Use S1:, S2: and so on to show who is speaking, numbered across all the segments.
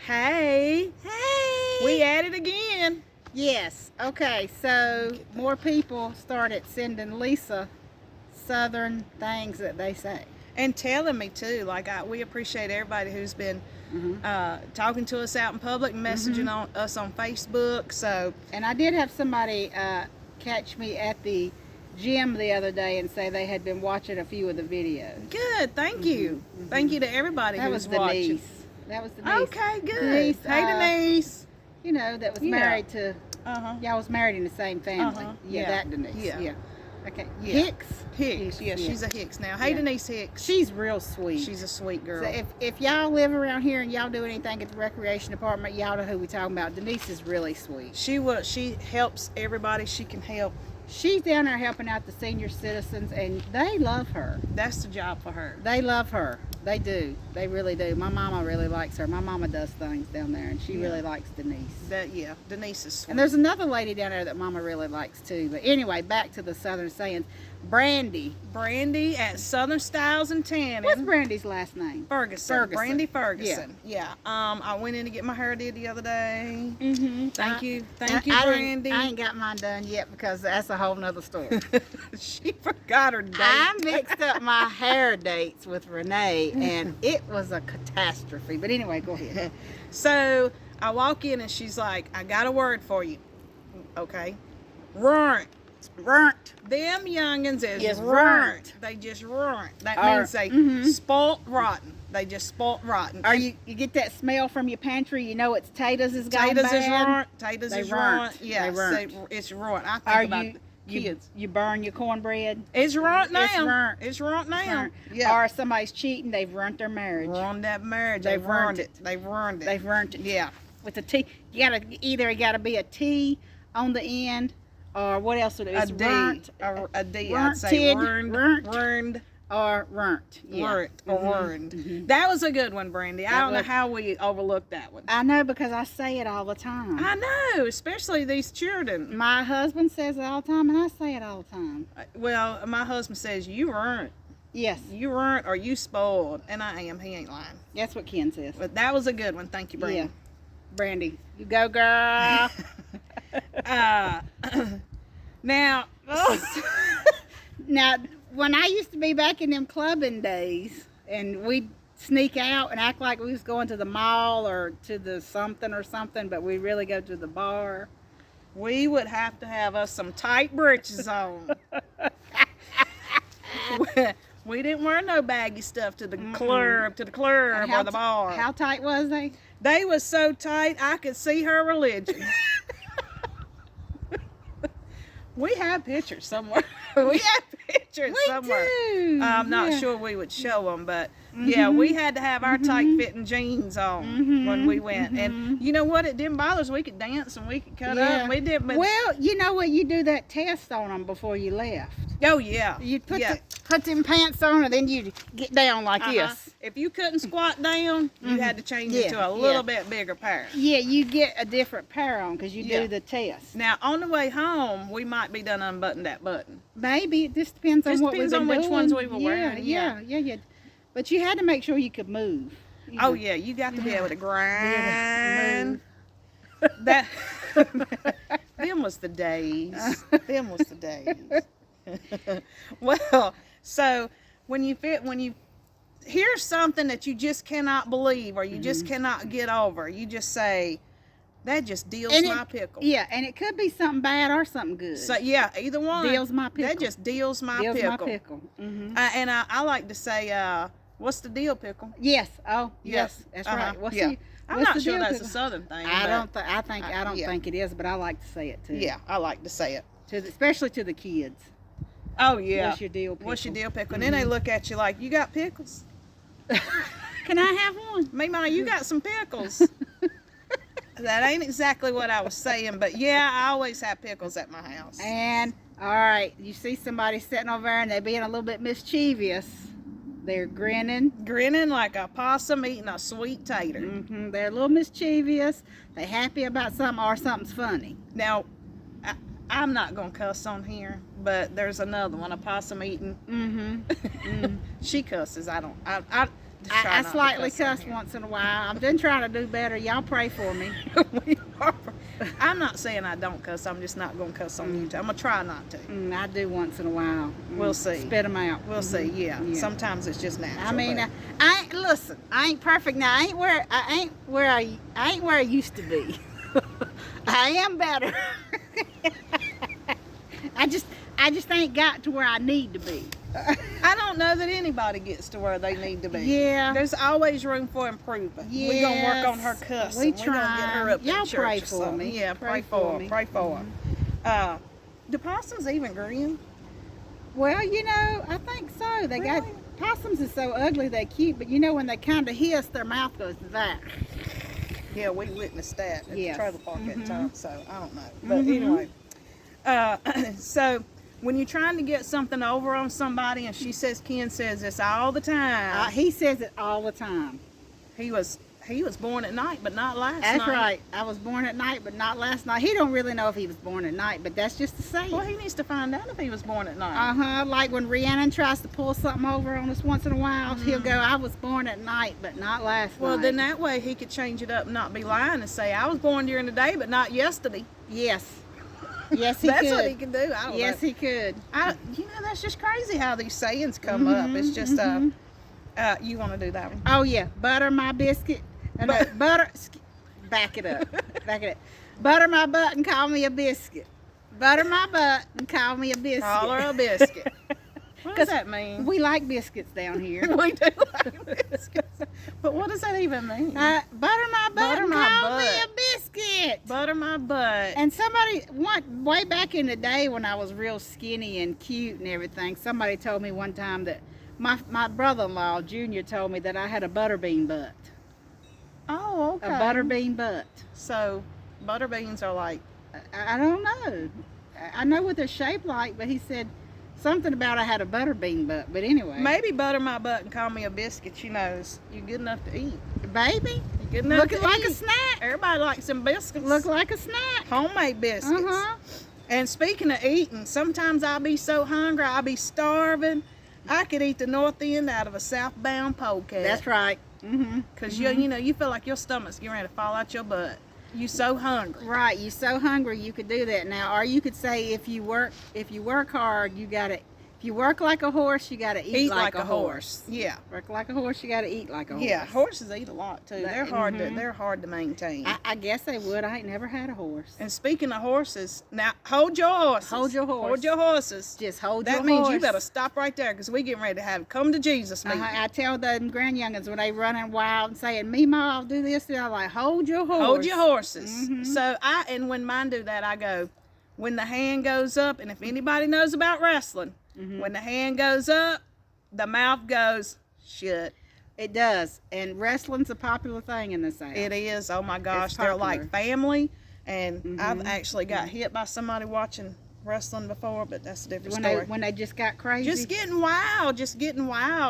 S1: Hey,
S2: Hey!
S1: we at it again.
S2: Yes. Okay, so more people started sending Lisa Southern things that they say.
S1: And telling me too, we appreciate everybody who's been talking to us out in public, messaging on us on Facebook. So,
S2: And I did have somebody catch me at the gym the other day and say they had been watching a few of the videos.
S1: good. Thank you. Thank you to everybody
S2: That
S1: who's
S2: was
S1: watching.
S2: Denise. That was Denise.
S1: Okay, good.
S2: Denise,
S1: hey, Denise.
S2: You know, that was
S1: Yeah.
S2: married to,
S1: Uh-huh.
S2: y'all was married in the same family.
S1: Yeah.
S2: That Denise.
S1: Yeah.
S2: Okay.
S1: Yeah.
S2: Hicks.
S1: Hicks. Yeah, she's a Hicks now. Hey,
S2: Yeah.
S1: Denise Hicks.
S2: She's real sweet.
S1: She's a sweet girl.
S2: So if y'all live around here and y'all do anything at the recreation department, y'all know who we talking about. Denise is really sweet.
S1: She helps everybody she can help.
S2: She's down there helping out the senior citizens, and they love her.
S1: That's the job for her.
S2: They love her. They do. They really do. My mama really likes her. My mama does things down there, and she really likes Denise.
S1: Denise is sweet.
S2: And there's another lady down there that mama really likes too. But anyway, back to the Southern sayings. Brandy.
S1: Brandy at Southern Styles and Tanning.
S2: What's Brandy's last name?
S1: Ferguson. Brandy Ferguson. Yeah. I went in to get my hair did the other day. Thank you, Brandy.
S2: I ain't got mine done yet because that's a whole nother story.
S1: She forgot her date.
S2: I mixed up my hair dates with Renee, and it was a catastrophe. But anyway, go ahead.
S1: So I walk in and she's like, "I got a word for you." Okay. Runt. Them youngins is runt. They just runt. That means they spoilt rotten. They just spoilt rotten.
S2: Are you get that smell from your pantry? You know it's taters is gone bad.
S1: Is runt. Taters
S2: They
S1: is
S2: runt.
S1: runt. Yeah,
S2: They runt.
S1: it's runt. I think
S2: Are
S1: about
S2: you
S1: the kids.
S2: You burn your cornbread?
S1: It's runt now.
S2: It's runt.
S1: It's runt now.
S2: It's runt.
S1: Yeah.
S2: Or if somebody's cheating, they've ruined their marriage.
S1: Ruined that marriage.
S2: They've ruined it.
S1: They've ruined it.
S2: They've ruined it.
S1: Yeah.
S2: With the T, you gotta be a T on the end, or what else would it be?
S1: A D.
S2: Runt,
S1: A D. I'd say ruined.
S2: or runt. Yeah.
S1: Ruined. That was a good one, Brandy. I don't know how we overlooked that one.
S2: I know because I say it all the time.
S1: I know, especially these children.
S2: My husband says it all the time, and I say it all the time.
S1: Well, my husband says, "You weren't.
S2: Yes.
S1: You weren't, or you spoiled." And I am. He ain't lying.
S2: That's what Ken says.
S1: But that was a good one. Thank you, Brandy.
S2: Yeah. Brandy, you go, girl.
S1: Now,
S2: Now, when I used to be back in them clubbing days, and we'd sneak out and act like we was going to the mall or to the something or something, but we really go to the bar.
S1: we would have to have us some tight britches on. We didn't wear no baggy stuff to the club, or the bar.
S2: How tight was they?
S1: They was so tight I could see her religion. We have pictures somewhere. We have pictures somewhere.
S2: Do.
S1: I'm not sure we would show them, but yeah, we had to have our tight-fitting jeans on when we went. And you know what? It didn't bother us. We could dance and we could cut up. We did, but
S2: well, you know what? You do that test on them before you left.
S1: oh yeah,
S2: You put them pants on, and then you get down like this.
S1: If you couldn't squat down, you had to change it to a little bit bigger pair.
S2: Yeah, you get a different pair on because you do the test.
S1: Now on the way home, we might be done unbuttoning that button.
S2: Maybe it just depends on what we've been
S1: which
S2: doing.
S1: ones we were wearing.
S2: Yeah. But you had to make sure you could move.
S1: Oh yeah, you got to be able to grind. That them was the days. Them was the days. Well, so when you hear something that you just cannot believe or you just cannot get over, you just say, "That just deals my pickle."
S2: Yeah, and it could be something bad or something good.
S1: So yeah, either one.
S2: Deals my pickle.
S1: That just deals my pickle.
S2: Deals my pickle.
S1: And I like to say, "What's the deal, pickle?"
S2: Yes. Oh, yes. That's right.
S1: I'm
S2: what's
S1: not
S2: the
S1: sure
S2: deal,
S1: that's
S2: pickle?
S1: a Southern thing.
S2: I don't think it is, but I like to say it too.
S1: Yeah, I like to say it.
S2: Especially to the kids.
S1: Oh yeah.
S2: What's your deal, pickle?
S1: What's your deal, pickle? And then they look at you like, "You got pickles?"
S2: Can I have one?
S1: Mama, you got some pickles. That ain't exactly what I was saying, but yeah, I always have pickles at my house.
S2: And all right, you see somebody sitting over there and they're being a little bit mischievous. They're grinning
S1: Like a possum eating a sweet tater.
S2: They're a little mischievous. They're happy about something or something's funny.
S1: Now, I'm not gonna cuss on here, but there's another one, a possum eating. She cusses. I don't.
S2: I slightly cuss once in a while. I've been trying to do better. Y'all pray for me.
S1: I'm not saying I don't cuss. I'm just not going to cuss on YouTube. I'm going to try not to.
S2: I do once in a while.
S1: We'll see.
S2: Spit them out.
S1: We'll see. Yeah. Sometimes it's just natural.
S2: I mean, listen. I ain't perfect now. I ain't where I used to be. I am better. I just ain't got to where I need to be.
S1: I don't know that anybody gets to where they need to be.
S2: Yeah.
S1: There's always room for improvement.
S2: Yes.
S1: We're going to work on her cussing. We're going to get her up
S2: Y'all
S1: in church
S2: pray
S1: or
S2: for
S1: something.
S2: me.
S1: Yeah, pray for her. Pray for her. Do possums even grin?
S2: Well, I think so. They got possums are so ugly they're cute, but when they kind of hiss, their mouth goes that.
S1: Yeah, we witnessed that at the trailer park at the time, so I don't know. But anyway, so when you're trying to get something over on somebody and Ken says this all the time.
S2: He says it all the time.
S1: He was born at night, but not last night.
S2: That's right. I was born at night, but not last night. He don't really know if he was born at night, but that's just the saying.
S1: Well, he needs to find out if he was born at night.
S2: Like when Rhiannon tries to pull something over on us once in a while, he'll go, I was born at night, but not last night.
S1: Well, then that way he could change it up and not be lying and say, I was born during the day, but not yesterday.
S2: Yes. Yes, he could.
S1: That's what he can do. I don't know.
S2: Yes, he could.
S1: That's just crazy how these sayings come up. It's just, you want to do that one?
S2: Oh, yeah. Butter my biscuit. Butter. Back it up. Back it up. Butter my butt and call me a biscuit. Butter my butt and call me a biscuit.
S1: Call her a biscuit. What does that mean?
S2: We like biscuits down here.
S1: We do like biscuits. But what does that even mean?
S2: Butter my butt and call me a biscuit.
S1: Butter my butt.
S2: And somebody, way back in the day when I was real skinny and cute and everything, somebody told me one time that my brother-in-law, Junior, told me that I had a butterbean butt.
S1: Oh, okay.
S2: A butterbean butt.
S1: So, butter beans are like...
S2: I don't know. I know what they're shaped like, but he said something about I had a butterbean butt. But anyway.
S1: Maybe butter my butt and call me a biscuit. She knows you're good enough to eat.
S2: Baby.
S1: You're good enough to eat.
S2: Looking like a snack.
S1: Everybody likes some biscuits.
S2: Look like a snack.
S1: Homemade biscuits. And speaking of eating, sometimes I'll be so hungry, I'll be starving. I could eat the north end out of a southbound polecat.
S2: That's right.
S1: Because you feel like your stomach's getting ready to fall out your butt. You so hungry.
S2: Right, you so hungry you could do that now. Or you could say if you work hard, you gotta. If you work like a horse, you gotta eat like a horse.
S1: Yeah.
S2: Work like a horse, you gotta eat like a horse.
S1: Yeah, horses eat a lot too. They're hard to maintain.
S2: I guess they would. I ain't never had a horse.
S1: And speaking of horses, now hold your horses.
S2: Hold your horse.
S1: Hold your horses.
S2: Just hold your horse.
S1: That means you better stop right there because we getting ready to have come to Jesus meeting.
S2: I tell the grand youngins when they running wild and saying, "Me, Ma, I'll do this." They're like, "Hold your horse."
S1: Hold your horses. So and when mine do that, I go, when the hand goes up, and if anybody knows about wrestling, when the hand goes up, the mouth goes shut.
S2: It does, and wrestling's a popular thing in the South.
S1: It is. Oh my gosh, they're like family, and I've actually got hit by somebody watching wrestling before, but that's a different story.
S2: When they just got crazy,
S1: just getting wild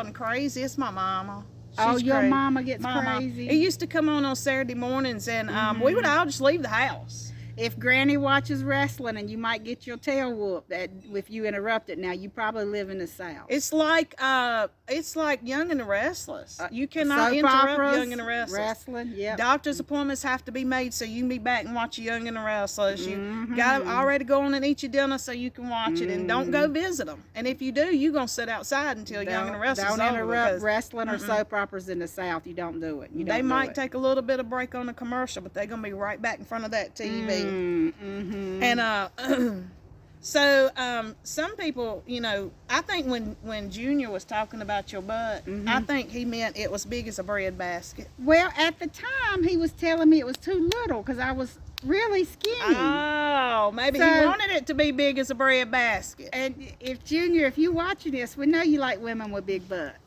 S1: and crazy. It's my mama.
S2: She's your
S1: crazy.
S2: Mama gets crazy.
S1: It used to come on Saturday mornings, and we would all just leave the house.
S2: If Granny watches wrestling, and you might get your tail whooped if you interrupt it. Now you probably live in the South.
S1: It's like Young and the Restless. You cannot interrupt Young and the Restless.
S2: Wrestling, yeah.
S1: Doctor's appointments have to be made so you can be back and watch Young and the Restless. You got to already go on and eat your dinner so you can watch it, and don't go visit them. And if you do, you're gonna sit outside until Young and the Restless is over.
S2: Don't interrupt wrestling or soap operas in the South. You don't do it.
S1: They might take a little bit of break on the commercial, but they're gonna be right back in front of that TV. And so some people, I think when Junior was talking about your butt, I think he meant it was big as a bread basket.
S2: Well, at the time he was telling me it was too little because I was really skinny.
S1: Oh, maybe he wanted it to be big as a bread basket.
S2: And if Junior, if you watching this, we know you like women with big butts.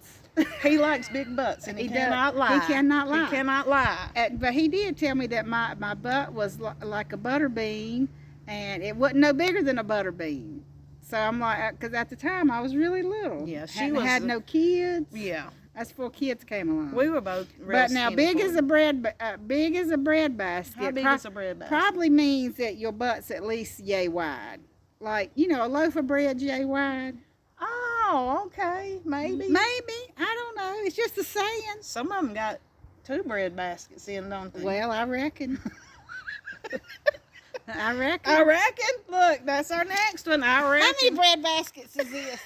S1: He likes big butts, and he cannot lie.
S2: He cannot lie.
S1: He cannot lie.
S2: But he did tell me that my butt was like a butter bean, and it wasn't no bigger than a butter bean. So I'm like, because at the time I was really little.
S1: Yeah, she
S2: had no kids.
S1: Yeah,
S2: that's before kids came along.
S1: We were both.
S2: But now, big as a bread basket.
S1: How big is a bread basket?
S2: Probably means that your butt's at least yay wide. Like a loaf of bread yay wide.
S1: Oh, Oh, okay, maybe.
S2: Maybe. I don't know. It's just a saying.
S1: Some of them got 2 bread baskets in, don't they?
S2: Well, I reckon. I reckon.
S1: I reckon. Look, that's our next one. I reckon.
S2: How many bread baskets is this?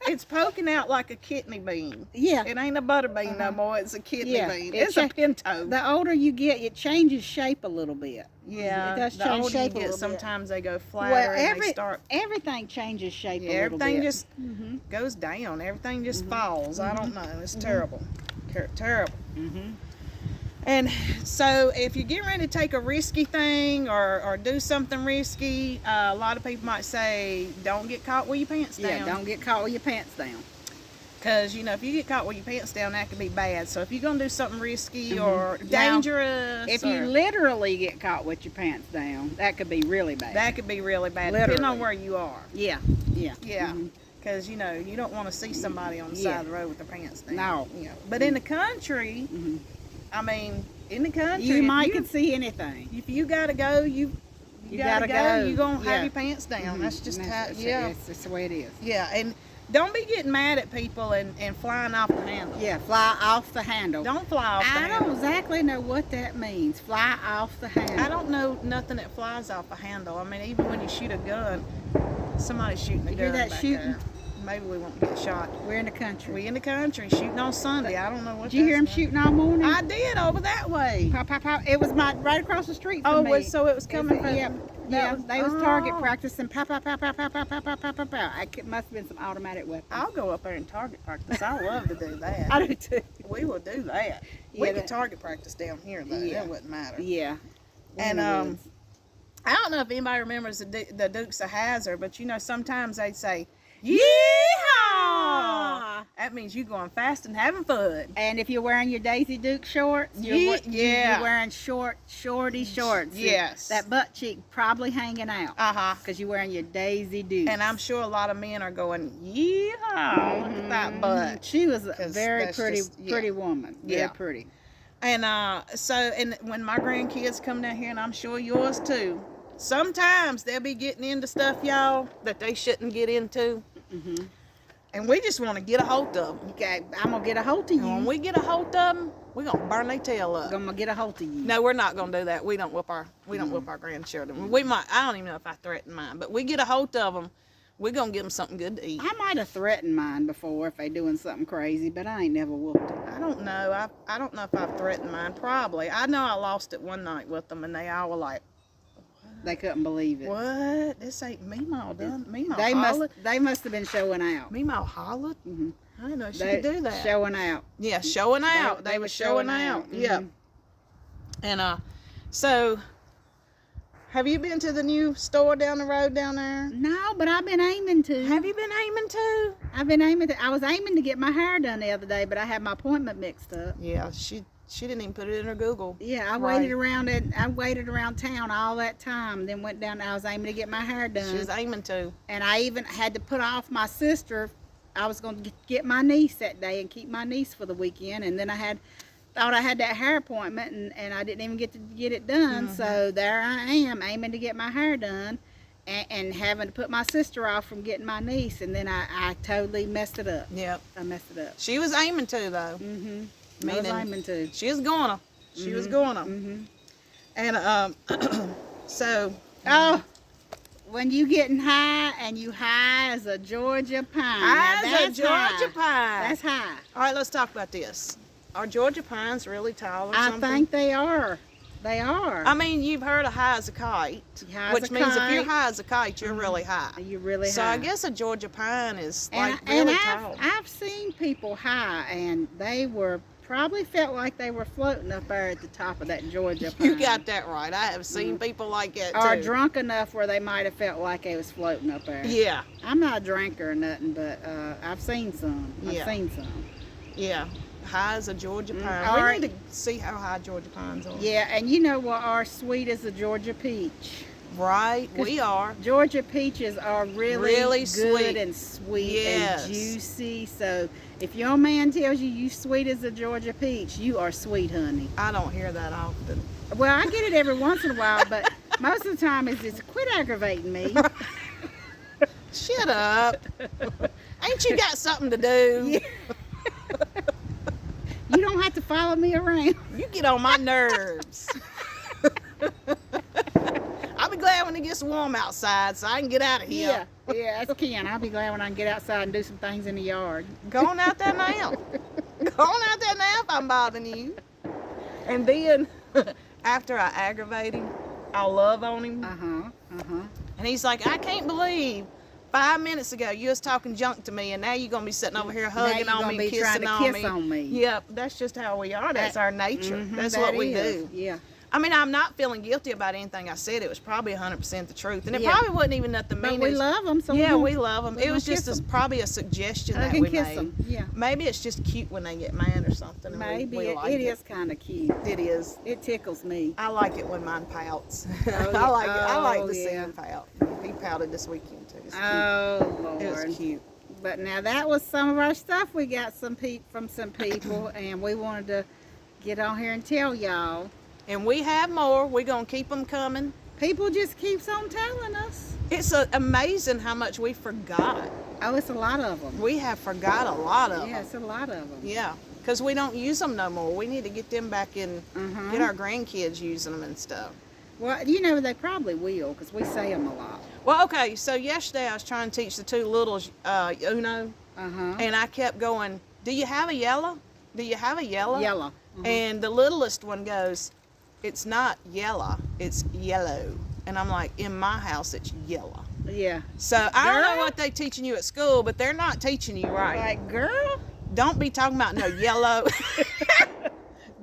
S1: It's poking out like a kidney bean.
S2: Yeah.
S1: It ain't a butter bean no more. It's a kidney bean. It's
S2: It
S1: a pinto.
S2: The older you get, it changes shape a little bit.
S1: Yeah.
S2: It does
S1: the
S2: change
S1: older
S2: shape
S1: you
S2: a
S1: get,
S2: little bit.
S1: sometimes they go flatter
S2: Well,
S1: and they start.
S2: everything changes shape a little
S1: Everything
S2: bit.
S1: just goes down. Everything just falls. I don't know. It's terrible. Terrible. And so if you're getting ready to take a risky thing or do something risky, a lot of people might say, don't get caught with your pants down.
S2: Yeah, don't get caught with your pants down.
S1: Because, you know, if you get caught with your pants down, that could be bad. So if you're going to do something risky or dangerous.
S2: If you literally get caught with your pants down, that could be really bad.
S1: That could be really bad,
S2: Literally.
S1: depending on where you are.
S2: Yeah.
S1: Yeah. Because, you know, you don't want to see somebody on the side of the road with their pants down.
S2: No.
S1: You know. But in the country, I mean, in the country,
S2: You might could see anything.
S1: if you got to go, you gotta go. You're going to have your pants down. That's just how,
S2: That's the way it is.
S1: Yeah, and don't be getting mad at people and flying off the handle.
S2: Yeah, fly off the handle.
S1: Don't fly off the
S2: I
S1: handle.
S2: don't exactly know what that means. Fly off the handle.
S1: I don't know nothing that flies off a handle. I mean, even when you shoot a gun, somebody's shooting a
S2: You hear
S1: gun
S2: that
S1: back
S2: shooting?
S1: there. Maybe we won't get shot.
S2: We're in the country.
S1: We in the country shooting on Sunday. I don't know what.
S2: Did you hear him
S1: that's
S2: shooting all morning?
S1: about. I did over that way.
S2: Pow, pow, pow. It was right across the street from me.
S1: So it was coming from.
S2: Yeah, they was target practicing. Pow, pow, pow, pow, pow, pow, pow, pow, pow, pow, pow. Must have been some automatic weapons.
S1: I'll go up there and target practice. I love to do that.
S2: I do too.
S1: We will do that. We could target practice down here though.
S2: Yeah.
S1: That wouldn't matter.
S2: Yeah.
S1: And I don't know if anybody remembers the Dukes of Hazzard, but you know sometimes they'd say, "Yeehaw!" That means you going fast and having fun.
S2: And if you're wearing your Daisy Duke shorts, you're wearing shorty shorts.
S1: Yes.
S2: That butt cheek probably hanging out. Because you're wearing your Daisy Duke.
S1: And I'm sure a lot of men are going, "Yeehaw! Look at that butt."
S2: She was a very pretty, pretty woman. Very pretty.
S1: And and when my grandkids come down here, and I'm sure yours too, sometimes they'll be getting into stuff, y'all, that they shouldn't get into. And we just want to get a hold of them.
S2: Okay, I'm going to get a hold of you.
S1: And when we get a hold of them, we're going to burn their tail up.
S2: I'm going to get a hold of you.
S1: No, we're not going to do that. We don't whip our grandchildren. We might, I don't even know if I threaten mine, but we get a hold of them, we're going to give them something good to eat.
S2: I might have threatened mine before if they doing something crazy, but I ain't never whooped them.
S1: I don't know. I don't know if I've threatened mine. Probably. I know I lost it one night with them, and they all were like,
S2: They couldn't believe it.
S1: "What? This ain't Meemaw done. Meemaw hollered."
S2: They must have been showing out.
S1: Meemaw hollered. I didn't know she could do that.
S2: Showing out.
S1: Yeah, showing out. They were showing out. Yeah. And so, have you been to the new store down the road down there?
S2: No, but I've been aiming to.
S1: Have you been aiming to?
S2: I've been aiming to. I was aiming to get my hair done the other day, but I had my appointment mixed up.
S1: Yeah, she didn't even put it in her Google.
S2: Yeah, I waited around town all that time, then went down. I was aiming to get my hair done.
S1: She was aiming to.
S2: And I even had to put off my sister. I was going to get my niece that day and keep my niece for the weekend, and then thought I had that hair appointment, and I didn't even get to get it done. So there I am, aiming to get my hair done, and having to put my sister off from getting my niece, and then I totally messed it up.
S1: Yep.
S2: I messed it up.
S1: She was aiming to though.
S2: I was aiming to.
S1: She was gonna. She was gonna. And so.
S2: Oh. When you getting high and you high as a Georgia pine.
S1: High as a Georgia pine.
S2: That's high.
S1: All right, let's talk about this. Are Georgia pines really tall or something?
S2: I think they are. They are.
S1: I mean, you've heard of high as a kite, which means if you're high as a kite, you're really high.
S2: You're really high.
S1: So I guess a Georgia pine is like
S2: and
S1: really tall.
S2: I've seen people high, and they probably felt like they were floating up there at the top of that Georgia pine.
S1: You got that right. I have seen people like that too.
S2: Or drunk enough where they might have felt like they was floating up there.
S1: Yeah.
S2: I'm not a drinker or nothing, but I've seen some.
S1: Yeah. High as a Georgia pine. We need to see how high Georgia pines are.
S2: Yeah, and you know what are sweet as a Georgia peach.
S1: Right, we are.
S2: Georgia peaches are really good
S1: sweet
S2: and sweet and juicy. So if your man tells you sweet as a Georgia peach, you are sweet, honey.
S1: I don't hear that often.
S2: Well, I get it every once in a while, but Most of the time it's just quit aggravating me.
S1: Shut up. Ain't you got something to do?
S2: Yeah. You don't have to follow me around.
S1: You get on my nerves. I'll be glad when it gets warm outside so I can get out of here.
S2: Yeah, that's Ken. I'll be glad when I can get outside and do some things in the yard.
S1: Go on out there now. Go on out there now if I'm bothering you. And then after I aggravate him, I'll love on him. And he's like, I can't believe 5 minutes ago you was talking junk to me and now you're going to be sitting over here hugging on me, kissing on me. Yep, that's just how we are. That's our nature. That's what we do.
S2: Yeah.
S1: I mean, I'm not feeling guilty about anything I said. It was probably 100% the truth. And it probably wasn't even nothing mean.
S2: But we love them. So
S1: we love them. It was just probably a suggestion that we made.
S2: Them. Yeah.
S1: Maybe it's just cute when they get mad or something. And
S2: Maybe
S1: we like
S2: it is kind of cute.
S1: It is.
S2: It tickles me.
S1: I like it when mine pouts.
S2: Oh, yeah.
S1: I like it. I like to
S2: Oh,
S1: see
S2: yeah.
S1: him pout. He pouted this weekend too. It's cute.
S2: Oh, Lord.
S1: It was cute.
S2: But now that was some of our stuff we got from some people, and we wanted to get on here and tell y'all.
S1: And we have more. We're going to keep them coming.
S2: People just keeps on telling us.
S1: It's amazing how much we forgot.
S2: Oh, it's a lot of them.
S1: We have forgot a lot of them.
S2: Yeah, it's a lot of them.
S1: Yeah, because we don't use them no more. We need to get them back in, get our grandkids using them and stuff.
S2: Well, you know, they probably will, because we say them a lot.
S1: Well, okay, so yesterday I was trying to teach the two littles Uno, and I kept going, do you have a yellow? Do you have a yellow?
S2: Yellow.
S1: And the littlest one goes, it's not yellow, it's yellow. And I'm like, in my house, it's yellow.
S2: Yeah.
S1: So I don't know what they're teaching you at school, but they're not teaching you right.
S2: Like, girl,
S1: don't be talking about no yellow.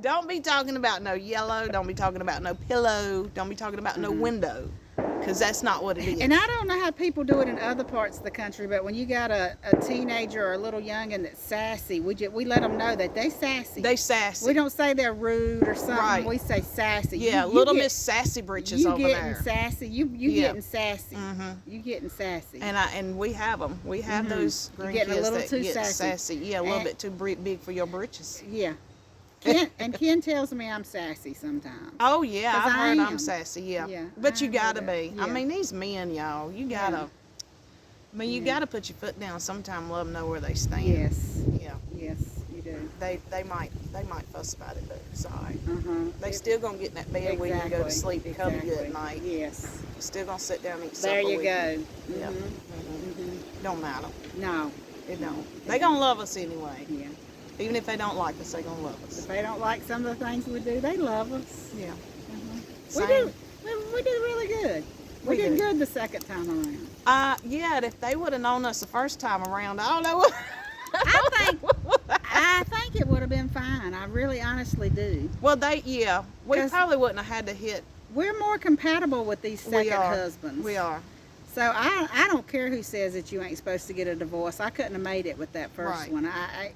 S1: Don't be talking about no yellow. Don't be talking about no pillow. Don't be talking about no window, because that's not what it is.
S2: and I don't know how people do it in other parts of the country, but when you got a teenager or a little youngin' that's sassy, we let them know that they sassy.
S1: They sassy.
S2: We don't say they're rude or something.
S1: Right.
S2: We say sassy.
S1: Yeah, little Miss Sassy Britches over there.
S2: You getting sassy. You getting sassy. You getting sassy.
S1: And we have them. We have those grandkids that get sassy. Yeah, a little bit too big for your britches.
S2: Yeah. Ken tells me I'm sassy sometimes.
S1: Oh yeah, I've heard I'm sassy. Yeah. But you gotta be.
S2: Yeah.
S1: I mean, these men, y'all, you gotta. I mean, you gotta put your foot down sometime. Let them know where they stand.
S2: Yes.
S1: Yeah.
S2: Yes, you do.
S1: They might fuss about it, but it's all right. They still gonna get in that bed where you can go to sleep and cuddle you at night.
S2: Yes.
S1: Still gonna sit down and eat supper.
S2: There you
S1: with
S2: go.
S1: You. Yeah. Don't matter.
S2: No.
S1: It don't. They gonna love us anyway.
S2: Yeah.
S1: Even if they don't like us, they gonna love us.
S2: If they don't like some of the things we do, they love us.
S1: Yeah.
S2: We do really good. We did good the second time around.
S1: Yeah, if they would have known us the first time around, I don't know what.
S2: I think it would have been fine. I really honestly do.
S1: Well, we probably wouldn't have had to hit.
S2: We're more compatible with these second husbands.
S1: We are.
S2: So I don't care who says that you ain't supposed to get a divorce. I couldn't have made it with that first one. I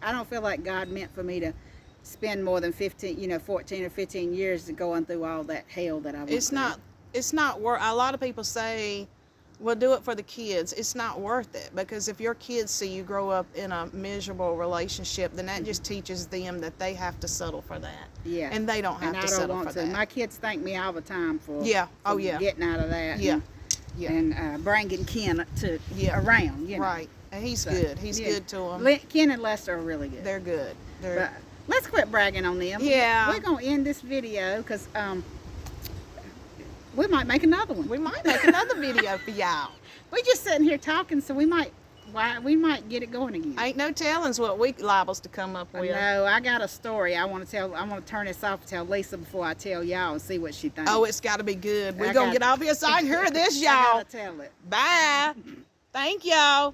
S2: don't feel like God meant for me to spend more than 14 or 15 years going through all that hell that I went through.
S1: It's not worth. A lot of people say, "Well, do it for the kids." It's not worth it, because if your kids see you grow up in a miserable relationship, then that just teaches them that they have to settle for that.
S2: Yeah.
S1: And they don't have to settle for that.
S2: My kids thank me all the time for getting out of that.
S1: Yeah.
S2: And bringing Ken around.
S1: Right. And he's good. He's good to them.
S2: Ken and Lester are really good.
S1: They're good.
S2: But let's quit bragging on them.
S1: Yeah.
S2: We're going to end this video because we might make another one.
S1: We might make another video for y'all.
S2: We're just sitting here talking, so we might get it going again.
S1: Ain't no tellings what we liables to come up with.
S2: No, I got a story I want to tell. I want to turn this off and tell Lisa before I tell y'all and see what she thinks.
S1: Oh, it's got to be good. We're going to get off here so I can hear this, y'all.
S2: I got to tell it.
S1: Bye. Thank y'all.